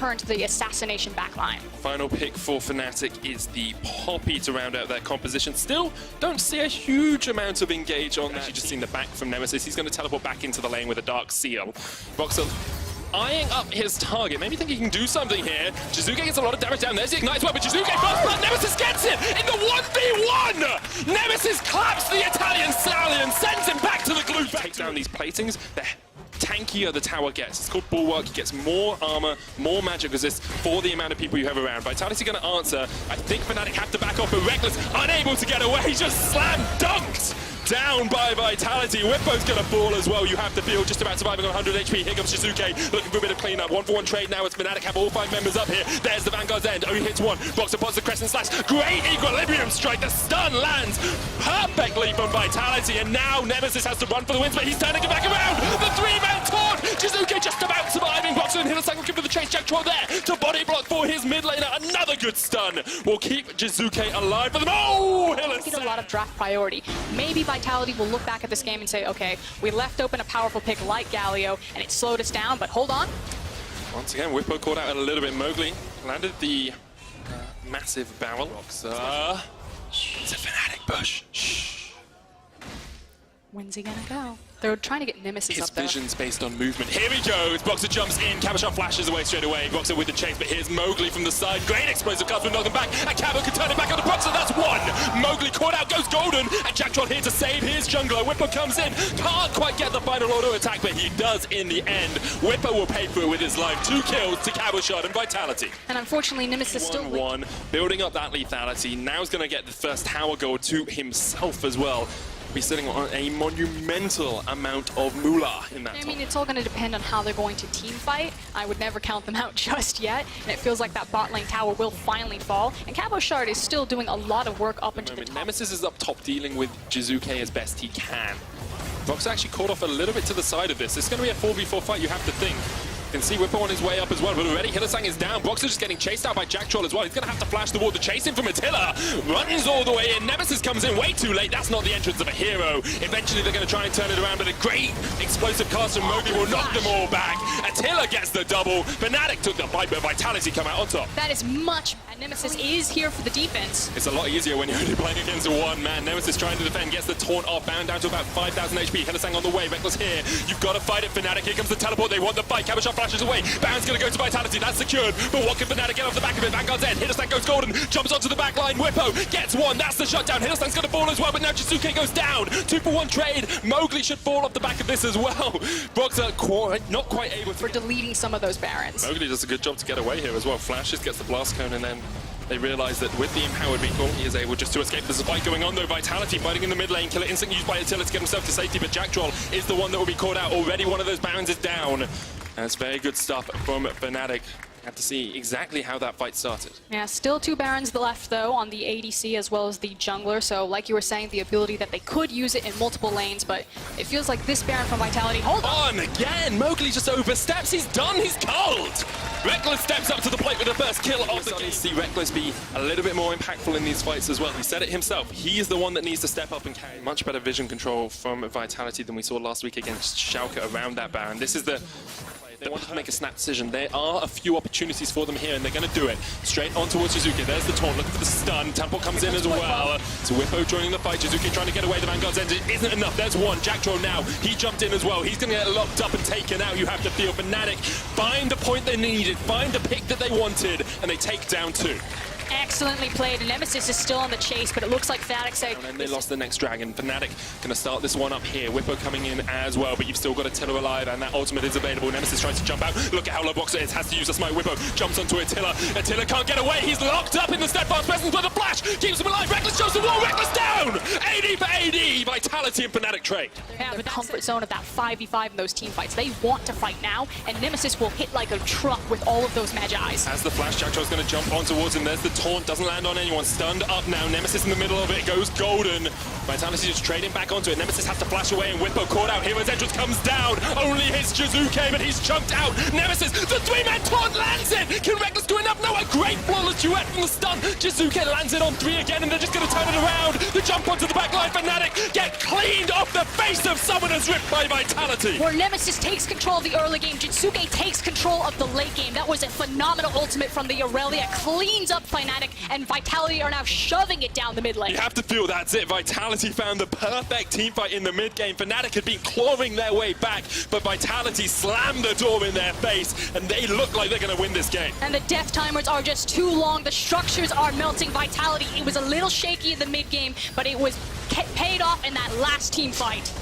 return to the assassination backline. Final pick for Fnatic is the Poppy to round out that composition. Still don't see a huge amount of engage on that. Actually just seen the back from Nemesis. He's going to teleport back into the lane with a Dark Seal. Voxel eyeing up his target. Maybe think he can do something here. Jizuke gets a lot of damage down. There's the Ignite as well, but Jizuke first blood. Nemesis gets it in the 1v1! Nemesis claps the Italian stallion, sends him back to the glue. Take down these platings. They're tankier the tower gets. It's called Bulwark. He gets more armor, more magic resist for the amount of people you have around. Vitality going to answer. I think Fnatic have to back off, but Reckless unable to get away. Just slam dunked down by Vitality. Whippo's going to fall as well. You have to feel just about surviving on 100 HP. Here comes Jizuke looking for a bit of cleanup. 1-for-1 trade now. It's Fnatic have all 5 members up here. There's the Vanguard's end. Only hits one. Boxer pots the Crescent Slash. Great equilibrium strike. The stun lands perfectly from Vitality. And now Nemesis has to run for the wins, but he's turning it back around. The 3-man taunt. Jizuke just about surviving. Boxer and Hillsang looking for the chase. Jack Troll there to body block for his mid laner. Another good stun will keep Jizuke alive for them. Oh, Hillsang! A lot of draft priority. Maybe Vitality will look back at this game and say, okay, we left open a powerful pick like Galio, and it slowed us down, but hold on. Once again, Whippo caught out a little bit. Mowgli landed the massive barrel. It's a Fnatic push. Shh. When's he gonna go? They're trying to get Nemesis His up there. vision's based on movement. Here he goes. Boxer jumps in. Cabochon flashes away straight away. Boxer with the chase, but here's Mowgli from the side. Great explosive cuts will knock him back. And Cabo can turn it back on the Boxer. That's one. Mowgli caught out, goes golden. And Jack Troll here to save his jungler. Whippo comes in. Can't quite get the final auto attack, but he does in the end. Whippo will pay for it with his life. 2 kills to Cabochon and Vitality. And unfortunately, Nemesis still 1-1, building up that lethality. Now he's going to get the first tower goal to himself as well. Be sitting on a monumental amount of moolah in that I mean, it's all going to depend on how they're going to team fight. I would never count them out just yet, and it feels like that bot lane tower will finally fall. And Cabochon is still doing a lot of work up into the top. Nemesis is up top dealing with Jizuke as best he can. Vox actually caught off a little bit to the side of this. It's going to be a 4v4 fight, you have to think. You can see Whippo on his way up as well, but already Hillsang is down. Boxer just getting chased out by Jack Troll as well. He's going to have to flash the wall to chase him from Attila. Runs all the way in. Nemesis comes in way too late. That's not the entrance of a hero. Eventually they're going to try and turn it around, but a great explosive cast from Mowgli will knock them all back. Attila gets the double. Fnatic took the fight, but Vitality come out on top. That is much. And Nemesis is here for the defense. It's a lot easier when you're only playing against a one-man. Nemesis trying to defend, gets the taunt off, bound down to about 5,000 HP. Hillsang on the way. Reckless here. You've got to fight it, Fnatic. Here comes the teleport. They want the fight. Cabochon flashes away. Baron's going to go to Vitality, that's secured, but what can Fnatic get off the back of it? Vanguard's end, Hillsang goes golden, jumps onto the back line, Whippo gets one, that's the shutdown, Hillsang's going to fall as well, but now Jizuke goes down, 2-for-1 trade, Mowgli should fall off the back of this as well. Brock's not quite able to... For deleting some of those Barons. Mowgli does a good job to get away here as well, flashes, gets the blast cone, and then they realise that with the empowered vehicle, he is able just to escape. There's a fight going on though, Vitality fighting in the mid lane, killer instinct used by Attila to get himself to safety, but Jack Troll is the one that will be caught out. Already one of those Barons is down. That's very good stuff from Fnatic. Have to see exactly how that fight started. Yeah, still 2 Barons left though on the ADC as well as the jungler. So like you were saying, the ability that they could use it in multiple lanes, but it feels like this Baron from Vitality. Hold on again! Mowgli just oversteps. He's done. He's cold. Reckless steps up to the plate with the first kill of the game. See Reckless be a little bit more impactful in these fights as well. He said it himself. He is the one that needs to step up and carry. Much better vision control from Vitality than we saw last week against Schalke around that Baron. This is the... They want to make a snap decision. There are a few opportunities for them here, and they're going to do it. Straight on towards Jizuke. There's the taunt, looking for the stun. Temple comes in as well. So Whippo joining the fight. Jizuke trying to get away. The Vanguard's end isn't enough. There's one. Jack Troll now. He jumped in as well. He's going to get locked up and taken out. You have to feel Fnatic find the point they needed, find the pick that they wanted, and they take down 2. Excellently played, and Nemesis is still on the chase, but it looks like Fnatic say... And then they lost the next dragon. Fnatic going to start this one up here. Whippo coming in as well, but you've still got Attila alive, and that ultimate is available. Nemesis tries to jump out. Look at how low Boxer is. Has to use the smite. Whippo jumps onto Attila. Attila can't get away. He's locked up in the steadfast presence with a flash. Keeps him alive. Reckless shows the wall. Reckless down! AD for AD. Vitality and Fnatic trade. Yeah, the comfort zone of that 5v5 in those team fights. They want to fight now, and Nemesis will hit like a truck with all of those Magi's. As the flash, Jack Troll's going to jump on towards him. There's the taunt. Doesn't land on anyone. Stunned up now. Nemesis in the middle of it. Goes golden. Vitality just trading back onto it. Nemesis has to flash away, and Whippo caught out. Hero's entrance comes down. Only hits Jizuke, but he's chunked out. Nemesis, the 3-man taunt lands it. Can Reckless do enough? No, a great flawless duet from the stun. Jizuke lands it on 3 again, and they're just going to turn it around. The jump onto the back line. Fnatic get clean cleaned off the face of Summoner's Rift by Vitality. Where Nemesis takes control of the early game, Jitsuke takes control of the late game. That was a phenomenal ultimate from the Aurelia, cleans up Fnatic, and Vitality are now shoving it down the mid lane. You have to feel that's it. Vitality found the perfect teamfight in the mid game. Fnatic had been clawing their way back, but Vitality slammed the door in their face, and they look like they're going to win this game. And the death timers are just too long. The structures are melting. Vitality, it was a little shaky in the mid game, but it was paid off in that last team fight.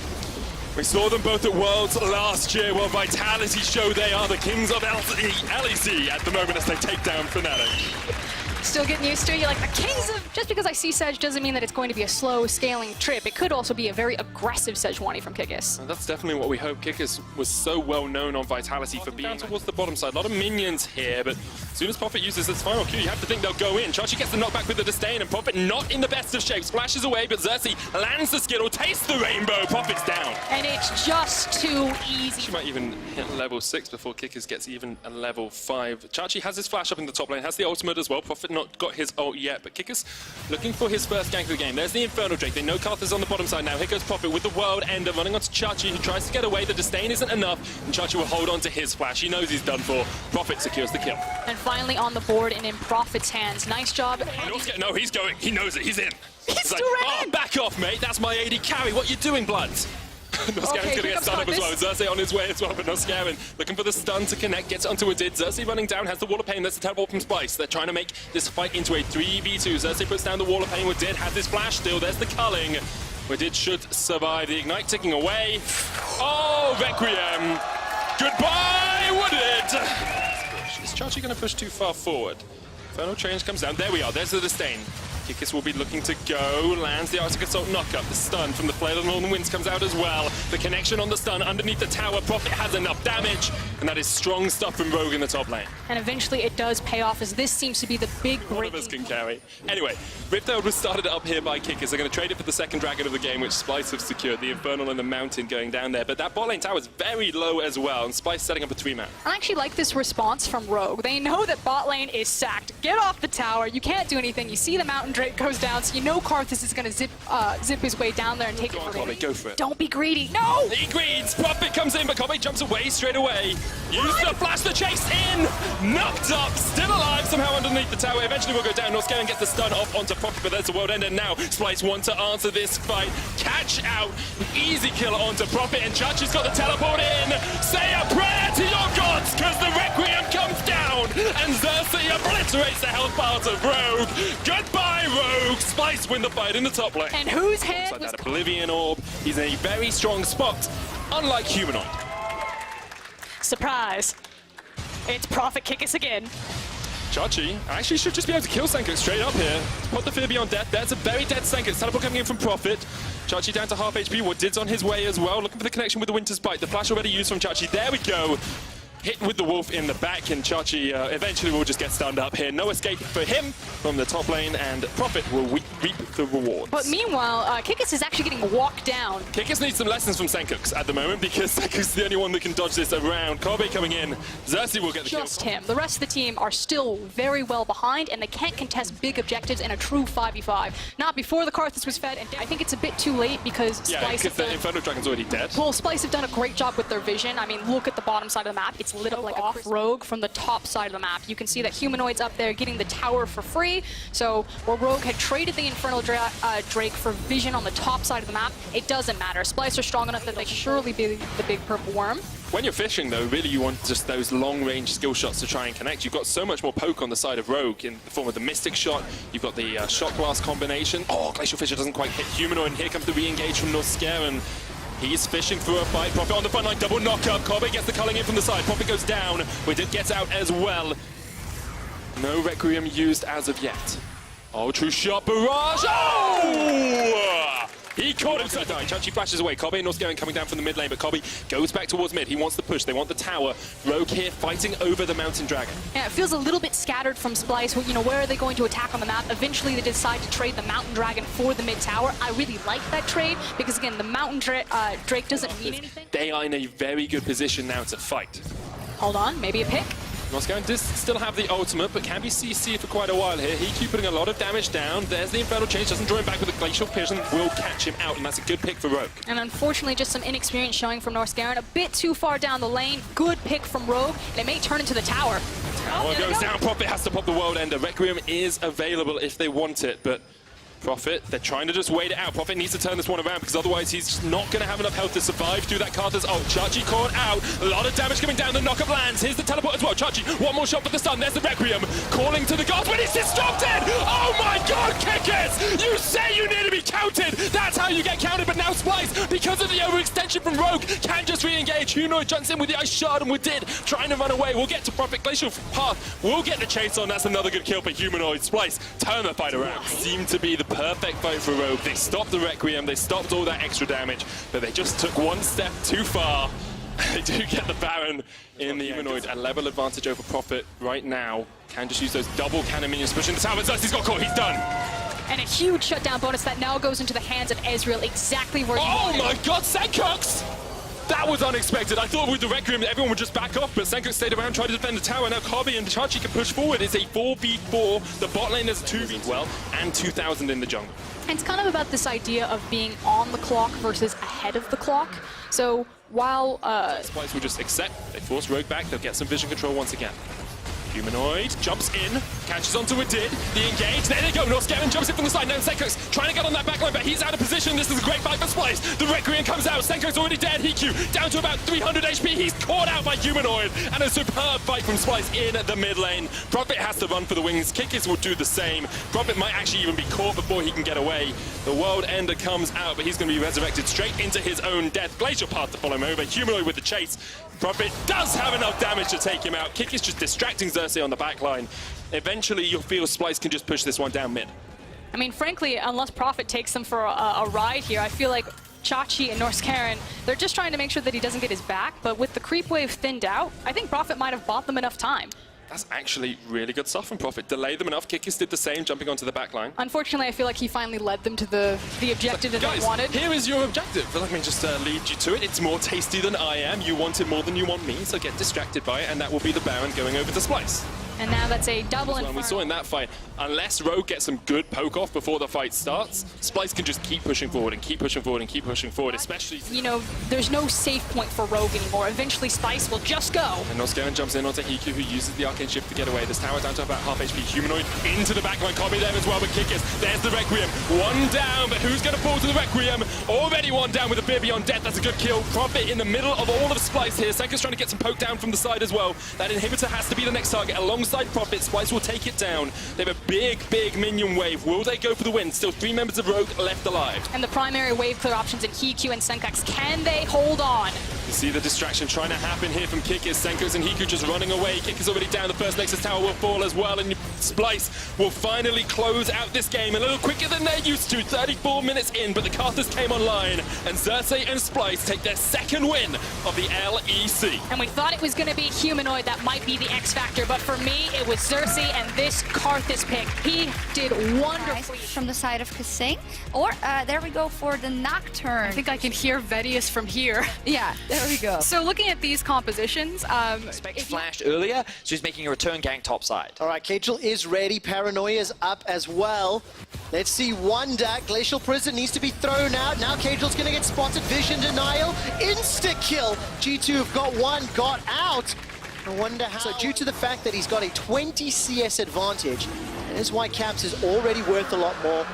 We saw them both at Worlds last year, while Vitality show they are the kings of LEC at the moment as they take down Fnatic. Still getting used to it. You're like, the kings of... Just because I see Sedge doesn't mean that it's going to be a slow scaling trip. It could also be a very aggressive Sejuani from Kikis. And that's definitely what we hope. Kikis was so well known on Vitality for being towards the bottom side. A lot of minions here, but as soon as Prophet uses his final Q, you have to think they'll go in. Chachi gets the knockback with the disdain, and Prophet not in the best of shapes. Splashes away, but Xerxes lands the skittle, tastes the rainbow. Prophet's down. And it's just too easy. She might even hit level 6 before Kikis gets even a level 5. Chachi has his flash up in the top lane, has the ultimate as well. Prophet not got his ult yet, but Kikis looking for his first gank of the game. There's the Infernal Drake. They know Karth is on the bottom side now. Here goes Prophet with the World Ender running onto Chachi, who tries to get away. The disdain isn't enough, and Chachi will hold on to his flash. He knows he's done for. Prophet secures the kill. And finally on the board and in Prophet's hands. Nice job. No, he's going. He knows it. He's in. He's like, still in. Back off, mate. That's my AD carry. What you doing, Bloods? Noscaren's gonna get stunned up as well. Xerxes on his way as well, but Noscaren looking for the stun to connect, gets it onto a did. Xerxes running down, has the Wall of Pain. There's the teleport from Spice. They're trying to make this fight into a 3v2. Xerxes puts down the Wall of Pain with Did, has this flash still. There's the culling. Did should survive. The Ignite ticking away. Oh, Requiem. Goodbye, Wooded. Is Chachi gonna push too far forward? Infernal Change comes down. There we are. There's the disdain. Kikis will be looking to go, lands the Arctic Assault knockup. The stun from the Flail of the Northern Winds comes out as well. The connection on the stun underneath the tower. Prophet has enough damage, and that is strong stuff from Rogue in the top lane. And eventually it does pay off, as this seems to be the big break. One of us can carry. Anyway, Rifthold was started up here by Kikis. They're going to trade it for the second dragon of the game, which Spice have secured. The Infernal and the Mountain going down there. But that bot lane tower is very low as well, and Spice setting up a 3-man. I actually like this response from Rogue. They know that bot lane is sacked. Get off the tower. You can't do anything. You see the Mountain Drake goes down, so you know Karthus is going to zip his way down there and take it from him. Go for it. Don't be greedy. No! He greeds. Prophet comes in, but Kobe jumps away straight away. Use the flash, the chase in. Knocked up, still alive somehow underneath the tower. Eventually will go down. Noscaren gets the stun off onto Prophet, but there's the World Ender now. Splice want to answer this fight. Catch out. Easy kill onto Prophet, and Chachi's got the teleport in. Say a prayer to your gods, because the Requiem comes down, and Xerxes obliterates the health part of Rogue. Goodbye, Rogue. Splice win the fight in the top lane. And whose hand like was... that Oblivion Orb. He's in a very strong spot, unlike Humanoid. Surprise. It's Prophet Kikis again. Chachi actually should just be able to kill Senkut straight up here. Put the fear beyond death. There's a very dead Senkut. Teleport coming in from Prophet. Chachi down to half HP. Woodid's on his way as well. Looking for the connection with the Winter's Bite. The flash already used from Chachi. There we go. Hit with the wolf in the back, and Chachi eventually will just get stunned up here. No escape for him from the top lane, and Prophet will reap the rewards. But meanwhile, Kikis is actually getting walked down. Kikis needs some lessons from Senkut at the moment, because Senkut is the only one that can dodge this around. Kobe coming in. Xerxes will get the kill. Just him. The rest of the team are still very well behind, and they can't contest big objectives in a true 5v5. Not before the Karthus was fed, and I think it's a bit too late because Splice because the Infernal Dragon's already dead. Well, Splice have done a great job with their vision. I mean, look at the bottom side of the map. It's lit up like off Rogue from the top side of the map. You can see that Humanoid's up there getting the tower for free. So where Rogue had traded the Infernal Drake for vision on the top side of the map, it doesn't matter. Splice are strong enough that they can surely be the big purple worm. When you're fishing, though, really you want just those long-range skill shots to try and connect. You've got so much more poke on the side of Rogue in the form of the Mystic Shot. You've got the Shot Blast combination. Oh, Glacial Fissure doesn't quite hit Humanoid, and here comes the re-engage from Noscaren. He's fishing for a fight. Prophet on the front line, double knockup. Kobe gets the culling in from the side. Prophet goes down. Widit gets out as well. No Requiem used as of yet. Oh, true shot, barrage. Oh! He caught himself dying. Chachi flashes away. Kobe and Noscaren coming down from the mid lane, but Kobe goes back towards mid. He wants the push. They want the tower. Rogue here fighting over the Mountain Dragon. Yeah, it feels a little bit scattered from Splice. You know, where are they going to attack on the map? Eventually, they decide to trade the Mountain Dragon for the mid tower. I really like that trade because, again, the Mountain Drake doesn't mean anything. They are in a very good position now to fight. Hold on, maybe a pick. Noscarin does still have the ultimate, but can be CC'd for quite a while here. He putting a lot of damage down. There's the Infernal Change, doesn't draw him back with a Glacial Piercing, will catch him out, and that's a good pick for Rogue. And unfortunately, just some inexperience showing from Noscarin. A bit too far down the lane. Good pick from Rogue, and it may turn into the tower. Tower goes down, Prophet has to pop the World Ender. Requiem is available if they want it, but Prophet, they're trying to just wait it out. Prophet needs to turn this one around because otherwise he's just not going to have enough health to survive through that Carter's ult. Chachi caught out. A lot of damage coming down. The knockup lands. Here's the teleport as well. Chachi, one more shot for the stun. There's the Requiem calling to the gods, but he's disrupted. Oh my god, Kickers! You say you need to be counted. That's how you get counted, but now Splice, because of the overextension from Rogue, can just re-engage. Humanoid jumps in with the Ice Shard and we did. Trying to run away. We'll get to Prophet. Glacial Path. We'll get the chase on. That's another good kill for Humanoid. Splice, turn the fight around. Seemed to be the perfect fight for Rogue. They stopped the Requiem, they stopped all that extra damage, but they just took one step too far. They do get the Baron in the Humanoid. A level advantage over Prophet right now. Can just use those double cannon minions pushing the tower. Xerxes got caught, he's done. And a huge shutdown bonus that now goes into the hands of Ezreal, exactly where you want it. Oh my god, Senkox! That was unexpected. I thought with the Requiem everyone would just back off, but Senkox stayed around, tried to defend the tower. Now Kobe and Chachi can push forward. It's a 4v4. The bot lane is a 2v well, and 2,000 in the jungle. And it's kind of about this idea of being on the clock versus ahead of the clock. So while Splice will just accept, they force Rogue back, they'll get some vision control once again. Humanoid jumps in, catches onto a Did, the engage, there they go, Noscarin jumps in from the side, now Senkox trying to get on that backline, but he's out of position, this is a great fight for Splice, the Requiem comes out, Senkox already dead, Hiku down to about 300 HP, he's caught out by Humanoid, and a superb fight from Splice in the mid lane. Prophet has to run for the wings, Kickers will do the same, Prophet might actually even be caught before he can get away. The World Ender comes out, but he's going to be resurrected straight into his own death. Glacial Path to follow him over, Humanoid with the chase. Prophet does have enough damage to take him out. Kick is just distracting Xerxes on the backline. Eventually, you'll feel Splice can just push this one down mid. I mean, frankly, unless Prophet takes them for a ride here, I feel like Chachi and Noscarin, they're just trying to make sure that he doesn't get his back, but with the creep wave thinned out, I think Prophet might have bought them enough time. That's actually really good stuff from Prophet. Delay them enough. Kickers did the same, jumping onto the back line. Unfortunately, I feel like he finally led them to the objective that they wanted. Here is your objective. Let me just lead you to it. It's more tasty than I am. You want it more than you want me, so get distracted by it, and that will be the Baron going over to Splice. And now that's a double Inferno. We saw in that fight, unless Rogue gets some good poke off before the fight starts, Splice can just keep pushing forward and keep pushing forward and keep pushing forward, especially... You know, there's no safe point for Rogue anymore. Eventually, Splice will just go. And Noscarin jumps in onto Hiku, who uses the Arcane Shift to get away. This tower down to about half HP. Humanoid into the backline. Kobe there as well, but Kickers. There's the Requiem. One down, but who's going to fall to the Requiem? Already one down with a Fear Beyond Death. That's a good kill. Prophet in the middle of all of Splice here. Senko's trying to get some poke down from the side as well. That inhibitor has to be the next target alongside Prophet. Splice will take it down. They have a big minion wave. Will they go for the win? Still 3 members of Rogue left alive. And the primary wave clear options in Hiku and Senkox. Can they hold on? You see the distraction trying to happen here from Kickers. Senko's and Hiku just running away. Kickers already down. The first Nexus tower will fall as well, and Splice will finally close out this game a little quicker than they're used to. 34 minutes in, but the Carthers came online, and Xerxes and Splice take their second win of the LEC. And we thought it was going to be Humanoid that might be the X factor, but for me, it was Xerxes and this Karthus pick. He did wonderfully. From the side of Kasing. Or there we go for the Nocturne. I think I can hear Vedius from here. Yeah, there we go. So looking at these compositions, flashed earlier, so he's making a return gang topside. All right, Kachel is ready. Paranoia's up as well. Let's see Wonder. Glacial Prison needs to be thrown out. Now Kachel's going to get spotted. Vision denial. Insta-kill. G2 have got one, got out. I wonder how. So due to the fact that he's got a 20 CS advantage, that is why Caps is already worth a lot more.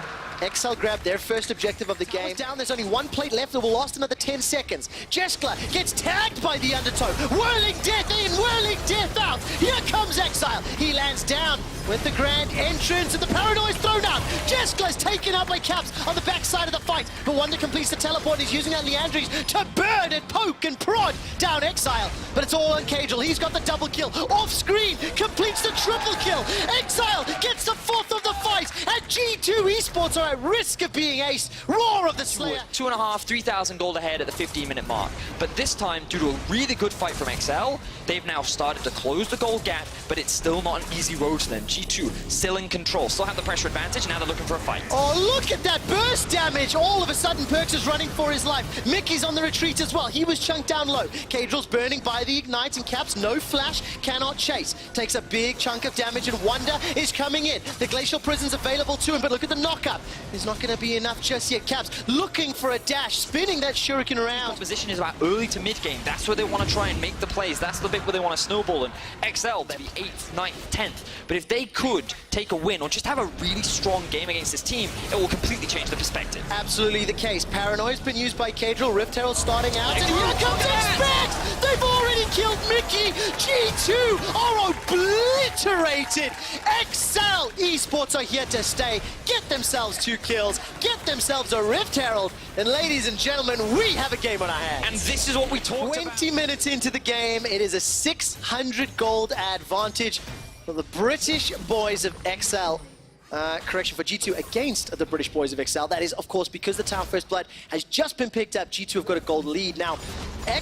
Exile grabbed their first objective of the game. Down, there's only one plate left that will last another 10 seconds. Jeskla gets tagged by the Undertow. Whirling Death in, Whirling Death out. Here comes Exile. He lands down with the grand entrance, and the Paranoia's thrown out. Jeskla's taken out by Caps on the backside of the fight. But Wonder completes the teleport. He's using that Leandries to burn and poke and prod down Exile. But it's all on Kajal. He's got the double kill. Off screen, completes the triple kill. Exile gets the fourth of the fight, and G2 Esports are at risk of being aced. Roar of the Slayer. 2,500, 3,000 gold ahead at the 15-minute mark. But this time, due to a really good fight from XL, they've now started to close the gold gap, but it's still not an easy road to them. G2 still in control, still have the pressure advantage, now they're looking for a fight. Oh, look at that burst damage. All of a sudden, Perks is running for his life. Mickey's on the retreat as well. He was chunked down low. Cadrill's burning by the ignite, and Caps, no flash, cannot chase. Takes a big chunk of damage, and Wonder is coming in. The Glacial Prison's available to him, but look at the knockup. There's not going to be enough just yet. Caps looking for a dash, spinning that shuriken around. Position is about early to mid-game. That's where they want to try and make the plays. That's the bit where they want to snowball. And XL, they're the 8th, 9th, 10th. But if they could take a win or just have a really strong game against this team, it will completely change the perspective. Absolutely the case. Paranoia's been used by Cadrill. Rift Herald starting out, and here comes Expect! They've already killed Mickey! G2 are obliterated! XL Esports are here to stay. Get themselves 2 kills, get themselves a Rift Herald, and ladies and gentlemen, we have a game on our hands. And this is what we talked about. 20 minutes into the game, it is a 600 gold advantage for the British boys of XL. Correction, for G2 against the British boys of XL. That is, of course, because the Town First Blood has just been picked up. G2 have got a gold lead. Now,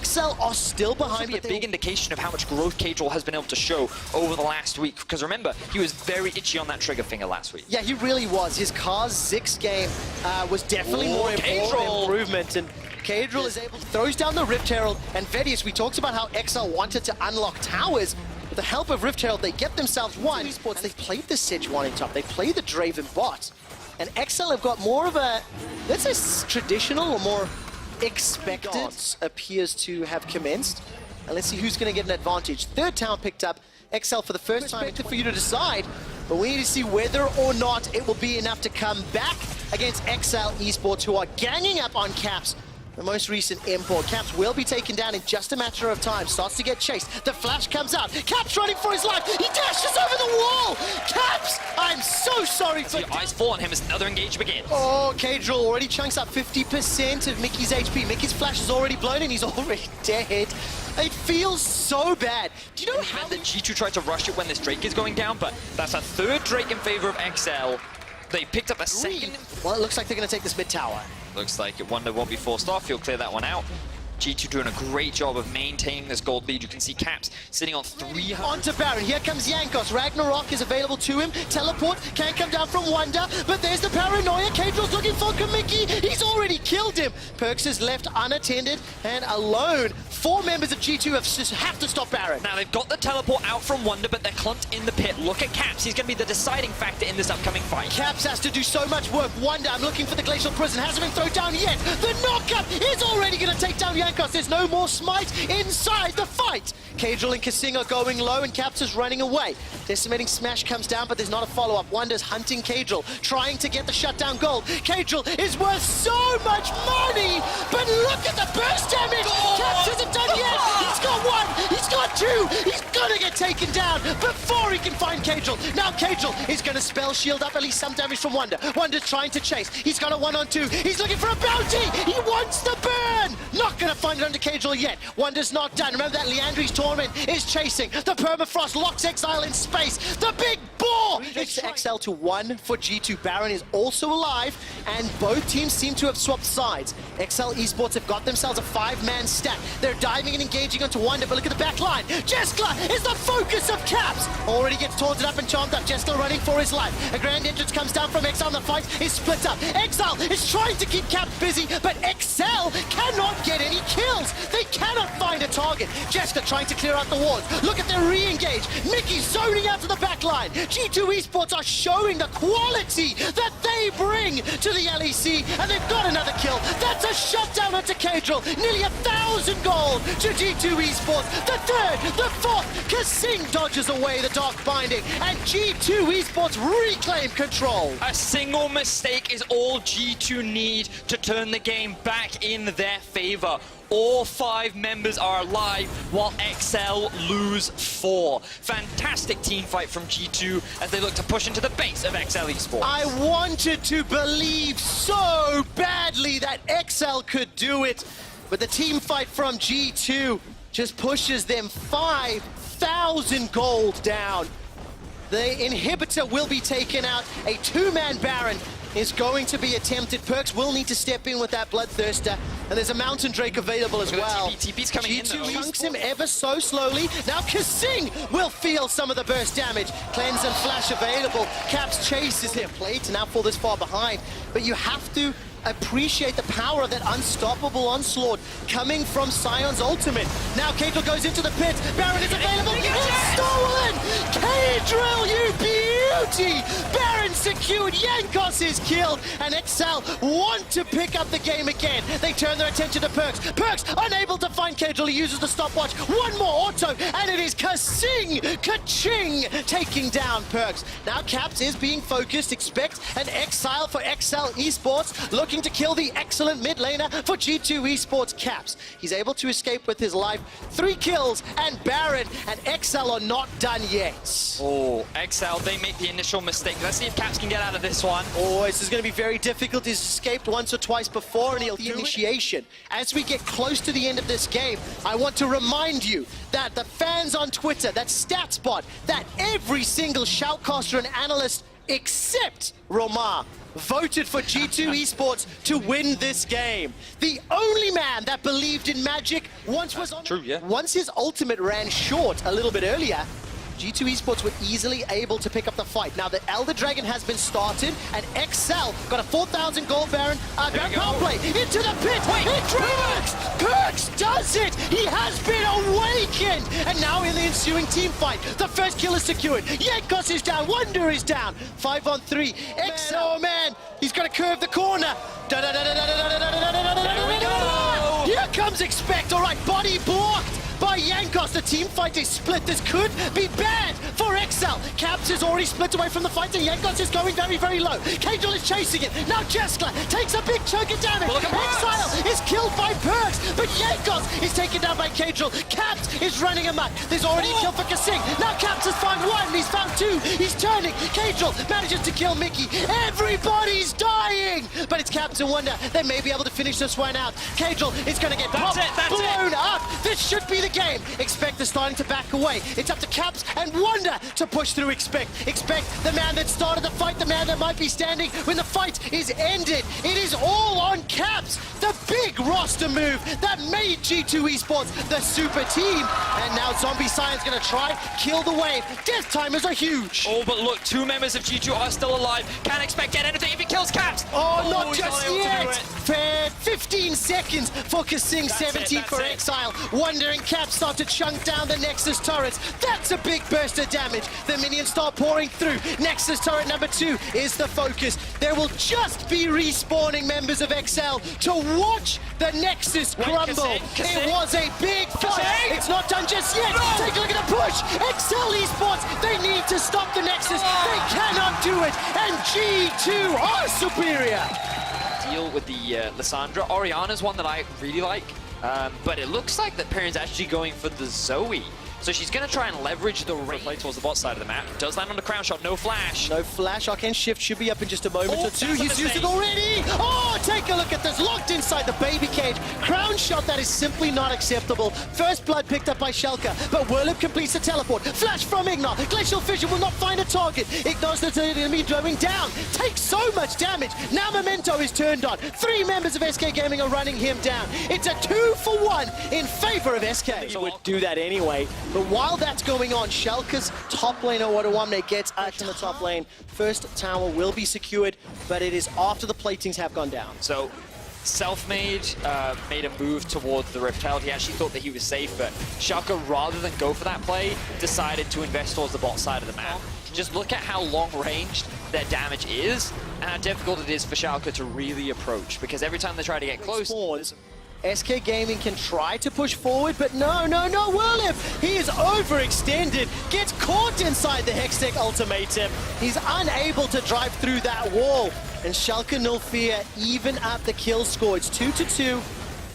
XL are still behind. This will be a big indication of how much growth Cadril has been able to show over the last week. Because remember, he was very itchy on that trigger finger last week. Yeah, he really was. His Cars Zix game was definitely more improvement. And Cadril is able to throws down the Rift Herald. And Vedius, we talked about how XL wanted to unlock towers. With the help of Rift Herald, they get themselves one. Esports, they played the Sejuani top, they played the Draven bot. And XL have got more of a, let's say, traditional or more expected appears to have commenced. And let's see who's going to get an advantage. Third town picked up. XL for the first time for you to decide. But we need to see whether or not it will be enough to come back against XL Esports, who are ganging up on Caps. The most recent import. Caps will be taken down in just a matter of time. Starts to get chased. The flash comes out. Caps running for his life. He dashes over the wall. Caps, I'm so sorry for... Your eyes fall on him as another engage begins. Oh, Cadril already chunks up 50% of Mickey's HP. Mickey's flash is already blown and he's already dead. It feels so bad. Do you know how... that G2 tried to rush it when this Drake is going down, but that's a third Drake in favor of XL. They picked up a second. Well, it looks like they're going to take this mid tower. Looks like it. Wonder won't be forced off. He'll clear that one out. G2 doing a great job of maintaining this gold lead. You can see Caps sitting on 300. Onto Baron. Here comes Yankos. Ragnarok is available to him. Teleport can't come down from Wonder, but there's the Paranoia. Cadrill's looking for Kamiki. He's already killed him. Perks is left unattended and alone. 4 members of G2 have to stop Baron. Now they've got the teleport out from Wonder, but they're clumped in the pit. Look at Caps. He's going to be the deciding factor in this upcoming fight. Caps has to do so much work. Wonder, I'm looking for the Glacial Prison. Hasn't been thrown down yet. The knockup is already going to take down Yankos. There's no more smite inside the fight. Cadril and Kasinga going low and Caps is running away. Decimating Smash comes down, but there's not a follow-up. Wonder's hunting Cadril, trying to get the shutdown gold. Cadril is worth so much money, but look at the burst damage. Caps isn't done yet. He's got 1, he's got 2. He's gonna get taken down before he can find Cadril. Now Cadril is gonna spell shield up at least some damage from Wonder. Wonder's trying to chase. He's got a 1-on-2. He's looking for a bounty. He wants the burn. Not gonna find it under Cadril yet. Wonder's not done. Remember that Leandri's Torment is chasing. The Permafrost locks Exile in space. The big boar! It's XL to 1 for G2. Baron is also alive, and both teams seem to have swapped sides. XL Esports have got themselves a 5-man stack. They're diving and engaging onto Wonder, but look at the back line. Jeskla is the focus of Caps. Already gets taunted up and charmed up. Jeskla running for his life. A grand entrance comes down from Exile. The fight is split up. Exile is trying to keep Caps busy, but XL cannot get any kills. They cannot find a target. Jeskla trying to clear out the wards. Look at their re-engage. Mickey zoning out to the back line. G2 Esports are showing the quality that they bring to the LEC, and they've got another kill. That's a shutdown onto Cadril. Nearly 1,000 gold to G2 Esports. The third, the fourth. Kasing dodges away the Dark Binding, and G2 Esports reclaim control. A single mistake is all G2 need to turn the game back in their favor. All 5 members are alive, while XL lose 4. Fantastic team fight from G2 as they look to push into the base of XL Esports. I wanted to believe so badly that XL could do it, but the team fight from G2 just pushes them 5,000 gold down. The inhibitor will be taken out. A two-man Baron is going to be attempted. Perkz will need to step in with that Bloodthirster. And there's a Mountain Drake available as well. TP's coming in, though. G2 chunks him ever so slowly. Now Kasing will feel some of the burst damage. Cleanse and Flash available. Caps chases him. Play to now fall this far behind. But you have to appreciate the power of that unstoppable onslaught coming from Sion's ultimate. Now Kadrill goes into the pit. Baron is available. It's stolen! Kadrill, you beauty! Baron secured. Jankos is killed. And Excel want to pick up the game again. They turn their attention to Perkz. Perkz unable to find Kadrill. He uses the stopwatch. One more auto. And it is Kasing, Kaching, taking down Perkz. Now Caps is being focused. Expect an exile for Excel Esports. Looking to kill the excellent mid laner for G2 Esports. Caps. He's able to escape with his life. 3 kills and Baron and Excel are not done yet. Oh, XL, they make the initial mistake. Let's see if Caps can get out of this one. Oh, this is going to be very difficult. He's escaped once or twice before and he'll do initiation. As we get close to the end of this game, I want to remind you that the fans on Twitter, that StatsBot, that every single shoutcaster and analyst except Romar voted for G2 Esports to win this game. The only man that believed in Magic once was on. True, yeah. Once his ultimate ran short a little bit earlier, G2 Esports were easily able to pick up the fight. Now the Elder Dragon has been started, and XL got a 4,000 gold Baron. Baron power play into the pit. Perkz does it. He has been awakened, and now in the ensuing team fight, the first kill is secured. Jankos is down. Wonder is down. 5 on 3. XL, oh man, he's got to curve the corner. There we go. Here comes Expect. All right, body blocked by Jankos. The team fight is split. This could be bad for Excel. Caps is already split away from the fight, and Jankos is going very, very low. Kadrill is chasing it. Now Jeskla takes a big chunk of damage. Exile is killed by Perkz, but Jankos is taken down by Kadrill. Caps is running amok. There's already a kill for Kasing. Now Caps has found 1. He's found 2. He's turning. Kadrill manages to kill Mickey. Everybody's dying, but it's Caps and Wonder. They may be able to finish this one out. Kadrill is going to get popped, blown up. This should be the game. Expect is starting to back away. It's up to Caps and Wonder to push through Expect. Expect, the man that started the fight, the man that might be standing when the fight is ended. It is all on Caps. The big roster move that made G2 Esports the super team. And now Zombie Sion's going to try, kill the wave. Death timers are huge. Oh, but look, 2 members of G2 are still alive. Can't Expect get anything if he kills Caps. Oh, not he's just not able to do yet. it. Fair 15 seconds for Kasing, 17 for Exile. Wonder and Caps start to chunk down the Nexus turrets. That's a big burst of damage. The minions start pouring through. Nexus turret number 2 is the focus. There will just be respawning members of XL to watch the Nexus crumble. Kasing. It was a big fight. Kasing. It's not done just yet. No. Take a look at the push. XL Esports, they need to stop the Nexus. They cannot do it. And G2 are superior. Deal with the Lissandra. Oriana's one that I really like, but it looks like that Perrin's actually going for the Zoe. So she's going to try and leverage the play towards the bot side of the map. Does land on the crown shot, no flash. No flash. Arcane Shift should be up in just a moment or two. That's a He's used it mistake. already. Oh, take a look at this. Locked inside the baby cage. Crown shot, that is simply not acceptable. First blood picked up by Schalke, but Werlip completes the teleport. Flash from Ignar. Glacial Fissure will not find a target. Ignores the enemy going down. Takes so much damage. Now Memento is turned on. 3 members of SK Gaming are running him down. It's a 2-for-1 in favor of SK. So would do that anyway. But while that's going on, Schalke's top laner Wadawamne gets out in the top lane. First tower will be secured, but it is after the platings have gone down. So Selfmade made a move towards the Rift Herald. He actually thought that he was safe, but Schalke, rather than go for that play, decided to invest towards the bot side of the map. Just look at how long-ranged their damage is, and how difficult it is for Schalke to really approach, because every time they try to get close... Spawns. SK Gaming can try to push forward, but no, Werlip! He is overextended, gets caught inside the Hextech ultimatum. He's unable to drive through that wall. And Schalke Nulfear even up the kill score. It's 2-2.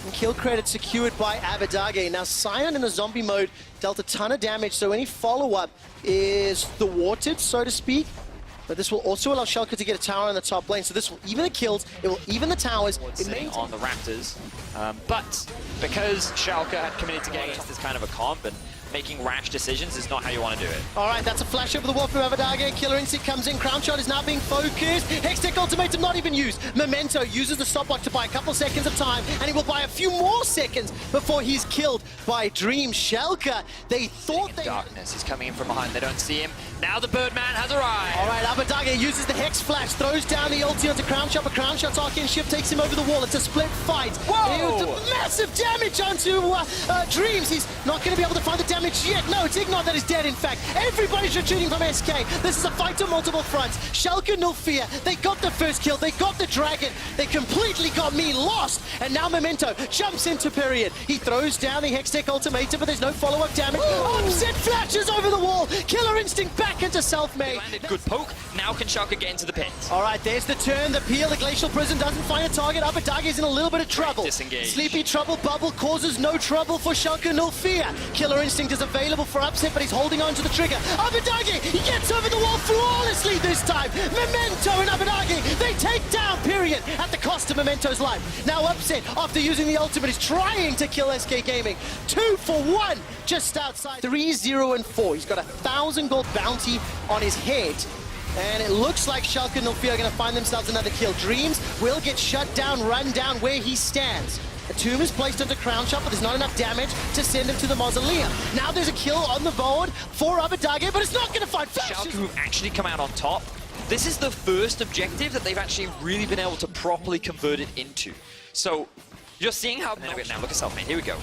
And kill credit secured by Abadage. Now Sion in the zombie mode dealt a ton of damage, so any follow-up is thwarted, so to speak. But this will also allow Schalke to get a tower in the top lane. So this will even the kills, it will even the towers. It may on the Raptors. But because Schalke had committed to getting into this kind of a comp, and making rash decisions is not how you want to do it. All right, that's a flash over the wall from Avadage. Killer Instinct comes in. Crown Shot is now being focused. Hextech Ultimatum not even used. Memento uses the stopwatch to buy a couple seconds of time, and he will buy a few more seconds before he's killed by Dream. Schalke, they thought they... Darkness, he's coming in from behind. They don't see him. Now the Birdman has arrived. All right, Avadage uses the Hex Flash, throws down the ulti onto Crown Shot, but Crown Shot's Arcane Shift takes him over the wall. It's a split fight. Whoa! It's massive damage onto Dreams. He's not going to be able to find the damage yet. No, it's Ignite that is dead, in fact. Everybody's retreating from SK. This is a fight on multiple fronts. Schalke no fear. They got the first kill. They got the dragon. They completely got me lost. And now Memento jumps into period. He throws down the Hextech Ultimatum, but there's no follow-up damage. Upset flashes over the wall. Killer Instinct back into self-made. Landed good poke. Now can Schalke get into the pit? All right, there's the turn, the peel, the Glacial Prison doesn't find a target. Avadage is in a little bit of trouble. Disengage. Sleepy Trouble Bubble causes no trouble for Schalke no fear. Killer Instinct is available for upset, but he's holding on to the trigger. Avadage, he gets over the wall flawlessly this time. Memento and Avadage, they take down period at the cost of Memento's life. Now upset, after using the ultimate, is trying to kill SK Gaming. 2 for 1, just outside. 3-0-4. He's got 1,000 gold bounty on his head. And it looks like Schalke no fear are going to find themselves another kill. Dreams will get shut down, run down where he stands. A tomb is placed onto Crown Shot, but there's not enough damage to send him to the mausoleum. Now there's a kill on the board for Avadage, but it's not going to find Schalke, who've actually come out on top. This is the first objective that they've actually really been able to properly convert it into. So you're seeing how... Now look at Selfmade. Here we go.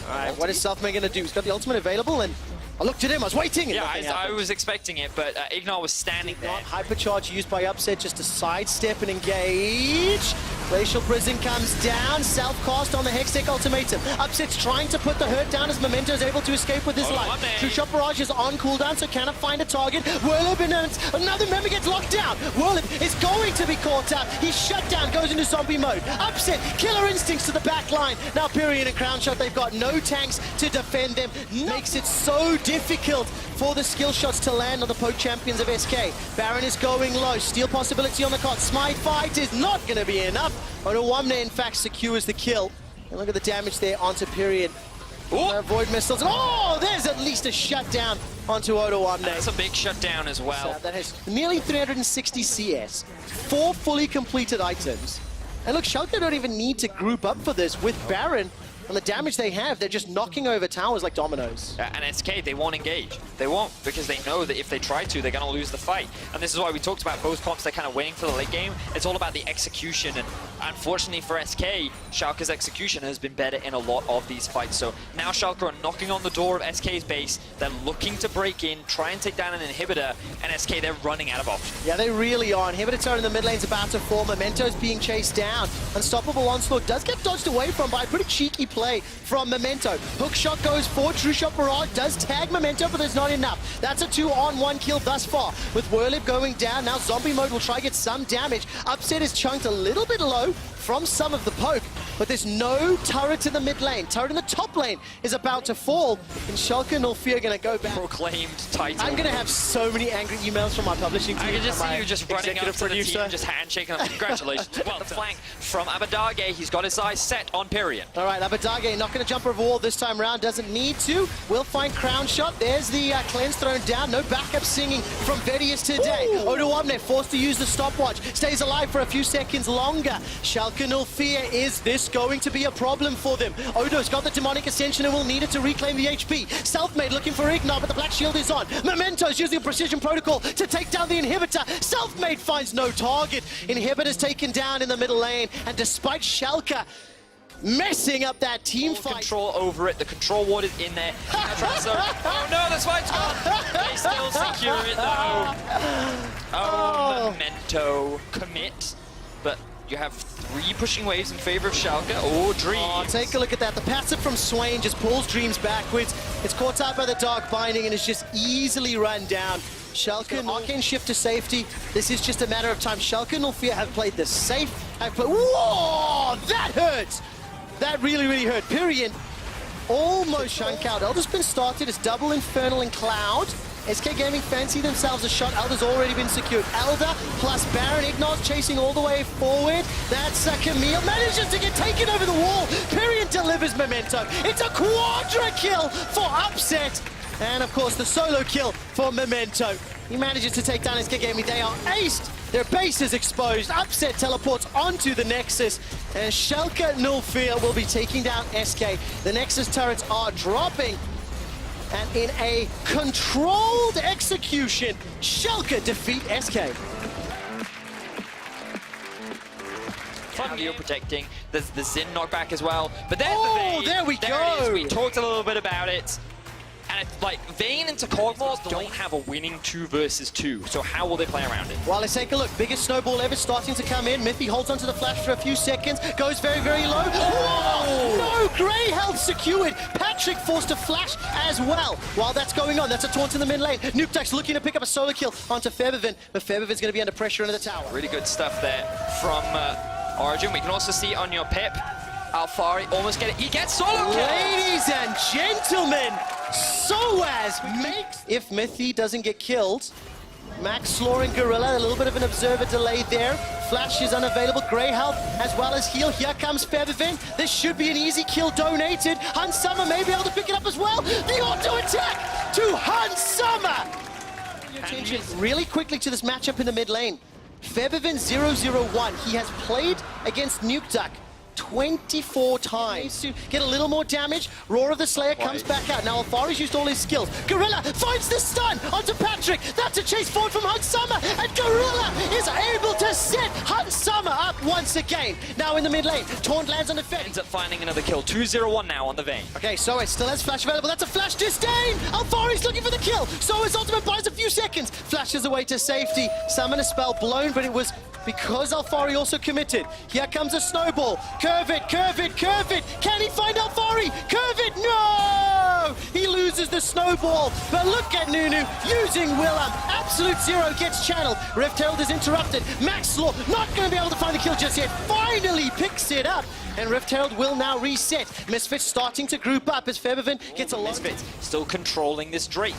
All right, what is Selfmade going to do? He's got the ultimate available, and I looked at him. I was waiting. Yeah, I was expecting it, but Ignite was standing there. Hypercharge used by Upset just to sidestep and engage. Glacial Prison comes down. Self-cast on the Hextech Ultimatum. Upset's trying to put the hurt down as Memento is able to escape with his life. True Shot Barrage is on cooldown, so cannot find a target. Whirlip and another member gets locked down. Whirlip is going to be caught out. He's shut down, goes into zombie mode. Upset, Killer Instincts to the back line. Now Period and Crown Shot, they've got no tanks to defend them. Makes it so difficult for the skill shots to land on the poke champions of SK. Baron is going low. Steal possibility on the cart. Smite fight is not going to be enough. Onowamne, in fact, secures the kill. And look at the damage there onto Period. Avoid missiles. Oh, there's at least a shutdown onto Onowamne. That's a big shutdown as well. So that has nearly 360 CS. 4 fully completed items. And look, Schalke don't even need to group up for this with Baron. And the damage they have, they're just knocking over towers like dominoes. And SK, they won't engage. They won't, because they know that if they try to, they're going to lose the fight. And this is why we talked about both comps, they're kind of waiting for the late game. It's all about the execution. And unfortunately for SK, Schalke's execution has been better in a lot of these fights. So now Schalke are knocking on the door of SK's base. They're looking to break in, try and take down an inhibitor. And SK, they're running out of options. Yeah, they really are. Inhibitor turret in the mid lane's about to fall. Memento's being chased down. Unstoppable Onslaught does get dodged away from by a pretty cheeky play from Memento. Hook shot goes forward. True Shot Barrage does tag Memento, but there's not enough. That's a 2-on-1 kill thus far. With Whirlip going down, now Zombie Mode will try to get some damage. Upset is chunked a little bit low from some of the poke, but there's no turret in the mid lane. Turret in the top lane is about to fall, and Schalke no fear going to go back. Proclaimed title. I'm going to have so many angry emails from my publishing team. I can just and see my you just running up to the team, just handshaking them. Congratulations. Well, the flank from Avadage. He's got his eyes set on Period. All right, Avadage not going to jump over wall this time round. Doesn't need to. Will find Crown Shot. There's the cleanse thrown down. No backup singing from Vedius today. Onowamne forced to use the stopwatch. Stays alive for a few seconds longer. Schalke no fear. Is this going to be a problem for them? Odo's got the Demonic Ascension and will need it to reclaim the HP. Selfmade looking for Ignite, but the Black Shield is on. Memento's using a Precision Protocol to take down the Inhibitor. Selfmade finds no target. Inhibitor's taken down in the middle lane, and despite Schalke messing up that team fight. Control over it. The control ward is in there. Oh no, that's fight's gone. They still secure it though. Oh, Memento commit. But you have 3 pushing waves in favor of Schalke. Oh, Dreams. Oh, take a look at that. The passive from Swain just pulls Dreams backwards. It's caught out by the Dark Binding and is just easily run down. Schalke, Arcane Shift to safety. This is just a matter of time. Schalke no fear have played this safe. Whoa! That hurts! That really, really hurt. Period. Almost shunk out. Elder's been started as double Infernal and Cloud. SK Gaming fancy themselves a shot. Elder's already been secured. Elder plus Baron. Ignor's chasing all the way forward. That's Camille. Manages to get taken over the wall. Period delivers Memento. It's a quadra kill for Upset. And of course, the solo kill for Memento. He manages to take down his Kagami. They are aced. Their base is exposed. Upset teleports onto the Nexus. And Schalke 04 will be taking down SK. The Nexus turrets are dropping. And in a controlled execution, Schalke defeat SK. You're protecting. There's the Zin knockback as well. But there's Oh, the Vayne. there we It go. is. We talked a little bit about it. And it's like Vayne into Cogmore don't have a winning 2 versus 2. So how will they play around it? Well, let's take a look. Biggest snowball ever starting to come in. Miffy holds onto the flash for a few seconds. Goes very, very low. Whoa! No, Grey health secured. Patrick forced to flash as well. While that's going on, that's a taunt in the mid lane. Nukeduck's looking to pick up a solo kill onto Feathervin, but Feathervin's going to be under pressure into the tower. Really good stuff there from Origin. We can also see on your Pip, Alfari almost get it. He gets solo kill! Ladies and gentlemen, Soaz makes... If Miffy doesn't get killed, Max, Slaw, and Gorilla, a little bit of an observer delay there. Flash is unavailable. Grey health as well as heal. Here comes Feathervin. This should be an easy kill donated. Hans Summer may be able to pick it up as well. The auto attack to Hans Summer. Attention really quickly to this matchup in the mid lane. Feathervin 001. He has played against Nukeduck 24 times to get a little more damage. Roar of the Slayer comes back out. Now Alfari's used all his skills. Gorilla finds the stun onto Patrick. That's a chase forward from Hans Summer, and Gorilla is able to set Hans Summer up once again. Now in the mid lane, Taunt lands on the Fed. Ends up finding another kill. 2-0-1 now on the Vayne. Okay, so it still has flash available. That's a flash disdain. Alfari's looking for the kill. So his ultimate buys a few seconds. Flashes away to safety. Summon a spell blown, but it was because Alfari also committed. Here comes a snowball. Curve it, curve it, curve it. Can he find Alfari? Curve it, no! He loses the snowball, but look at Nunu using Willem. Absolute Zero gets channeled. Rift Herald is interrupted. Max Law not going to be able to find the kill just yet. Finally picks it up, and Rift Herald will now reset. Misfits starting to group up as Feathervin gets a lot of... Misfits still controlling this Drake.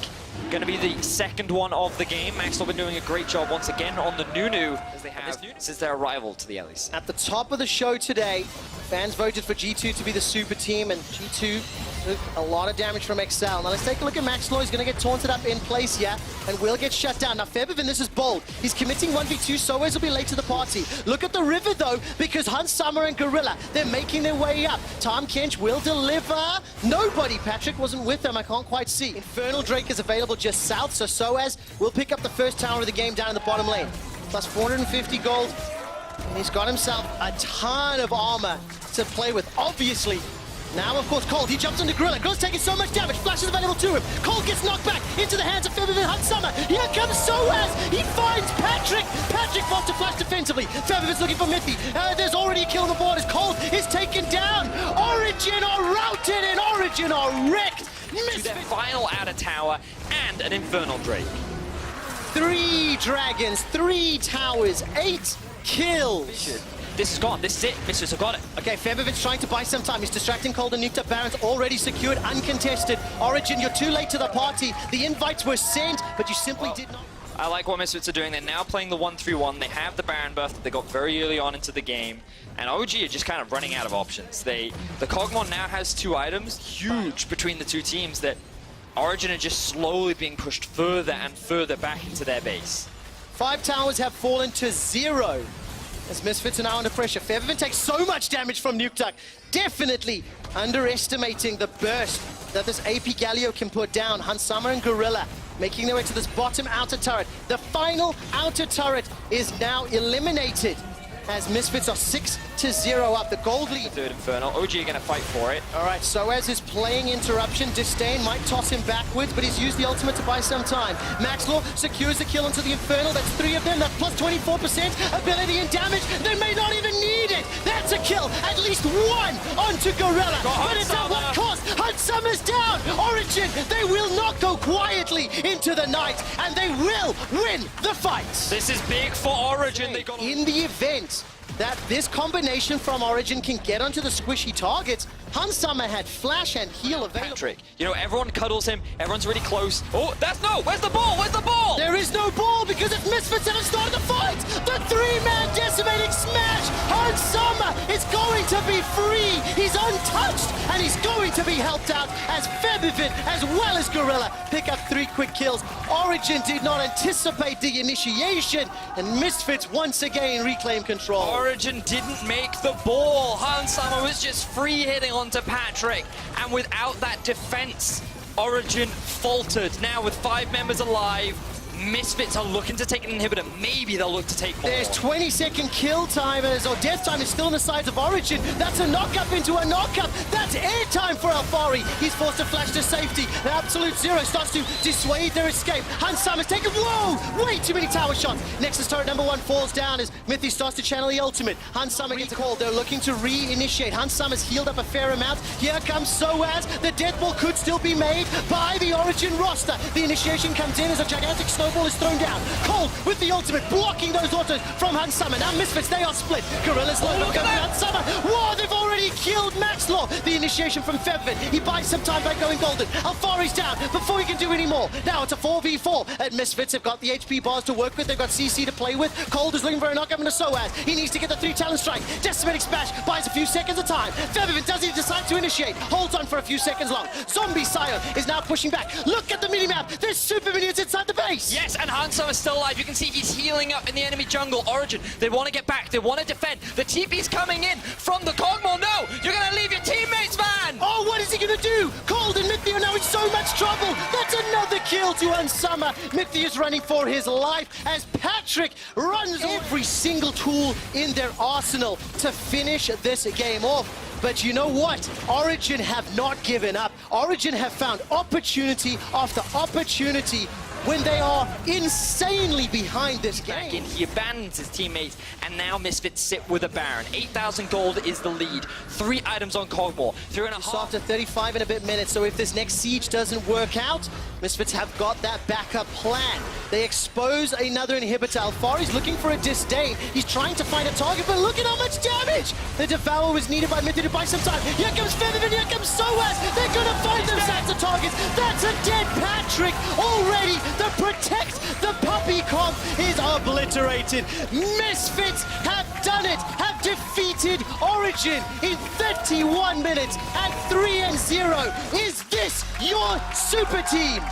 Going to be the second one of the game. Max have been doing a great job once again on the Nunu, as they have since their arrival to the LEC. At the top of the show today, fans voted for G2 to be the super team, and G2 took a lot of damage from XL. Now let's take a look at Max Law. He's going to get taunted up in place here, and will get shut down. Now Feathervin, this is bold. He's committing 1v2, Soaz will be late to the party. Look at the river though, because Hans Summer and Gorilla, they're making their way up. Tom Kench will deliver. Nobody, Patrick wasn't with them, I can't quite see. Infernal Drake is available just south, so Soaz will pick up the first tower of the game down in the bottom lane. Plus 450 gold. And he's got himself a ton of armor to play with, obviously. Now, of course, Cold, he jumps into Gorilla. Gorilla's taking so much damage. Flash is available to him. Cold gets knocked back into the hands of Feathervin Hans Summer. Here comes Soaz. He finds Patrick. Patrick wants to flash defensively. Feathervin's looking for Miffy. There's already a kill on the board as Cold is taken down. Origin are routed and Origin are wrecked. To their final outer tower and an Infernal Drake. 3 dragons, 3 towers, 8 kills. This is gone. This is it. Misfits have got it. Okay, Feathervin's trying to buy some time. He's distracting Cold and Nuked up. Baron's already secured, uncontested. Origin, you're too late to the party. The invites were sent, but you simply did not. I like what Misfits are doing. They're now playing the 1-3-1. They have the Baron buff that they got very early on into the game. And OG are just kind of running out of options. The Cogmon now has 2 items, huge between the two teams, that Origin are just slowly being pushed further and further back into their base. 5 towers have fallen to 0. As Misfits are now under pressure. Feathervin takes so much damage from Nukeduck. Definitely underestimating the burst that this AP Galio can put down. Hans Summer and Gorilla making their way to this bottom outer turret. The final outer turret is now eliminated as Misfits are 6-0 up. The gold lead. Third Infernal. OG are going to fight for it. All right, Soaz is playing interruption. Disdain might toss him backwards, but he's used the ultimate to buy some time. Max Law secures the kill onto the Infernal. That's 3 of them. That's plus 24% ability and damage. They may not even need it. That's a kill. At least 1 onto Gorilla. But it's at what cost? Hans Summer's down. Origin, they will not go quietly into the night, and they will win the fight. This is big for Origin. They got In the event that this combination from Origin can get onto the squishy targets. Hansama had flash and heal available. Patrick, you know, everyone cuddles him, everyone's really close. Oh, that's no, where's the ball? Where's the ball? There is no ball because it's Misfits that have started the fight. The three-man decimating smash. Hansama is going to be free. He's untouched and he's going to be helped out as Febivin as well as Gorilla pick up 3 quick kills. Origin did not anticipate the initiation and Misfits once again reclaim control. Origin didn't make the ball. Hansama was just free hitting onto Patrick. And without that defense, Origin faltered. Now with 5 members alive, Misfits are looking to take an inhibitor. Maybe they'll look to take more. There's 20-second kill timers, or death time is still on the sides of Origin. That's a knock-up into a knock-up. That's air time for Alfari. He's forced to flash to safety. The Absolute Zero starts to dissuade their escape. Hansama's taken, whoa, way too many tower shots. Nexus turret number 1 falls down as Mythy starts to channel the ultimate. Hansama gets a call. They're looking to re-initiate. Hansama's healed up a fair amount. Here comes Soaz. The death ball could still be made by the Origin roster. The initiation comes in as a gigantic snowball is thrown down. Cold with the ultimate, blocking those autos from Hansama. Now Misfits, they are split. Gorilla's low, look at Hansama. Whoa, they've already killed Maxlaw. The initiation from Fevin. He buys some time by going golden. Alfari's down before he can do any more. Now it's a 4v4. And Misfits have got the HP bars to work with. They've got CC to play with. Cold is looking for a knock-up into Soaz. He needs to get the 3 talent strike. Decimating Smash buys a few seconds of time. Fevin does he decide to initiate. Holds on for a few seconds long. Zombie Scion is now pushing back. Look at the mini-map. There's super minions inside the base. Yes, and Hansama is still alive. You can see he's healing up in the enemy jungle. Origin, they want to get back. They want to defend. The TP's coming in from the Kog'Maw. No, you're going to leave your teammates, man. Oh, what is he going to do? Cold and Mythy are now in so much trouble. That's another kill to Hansama. Mythy is running for his life as Patrick runs every single tool in their arsenal to finish this game off. But you know what? Origin have not given up. Origin have found opportunity after opportunity when they are insanely behind this Back game. in, he abandons his teammates, and now Misfits sit with a Baron. 8,000 gold is the lead. 3 items on Kog'Maw. 3.5. So after 35 and a bit minutes, so if this next siege doesn't work out, Misfits have got that backup plan. They expose another inhibitor. Alfari's looking for a disdain. He's trying to find a target, but look at how much damage! The Devour was needed by Mythy to buy some time. Here comes Featherman, here comes Soaz! They're gonna find themselves a target! That's a dead Patrick already! The Protect the Puppy comp is obliterated. Misfits have done it, have defeated Origin in 31 minutes at 3-0. Is this your super team?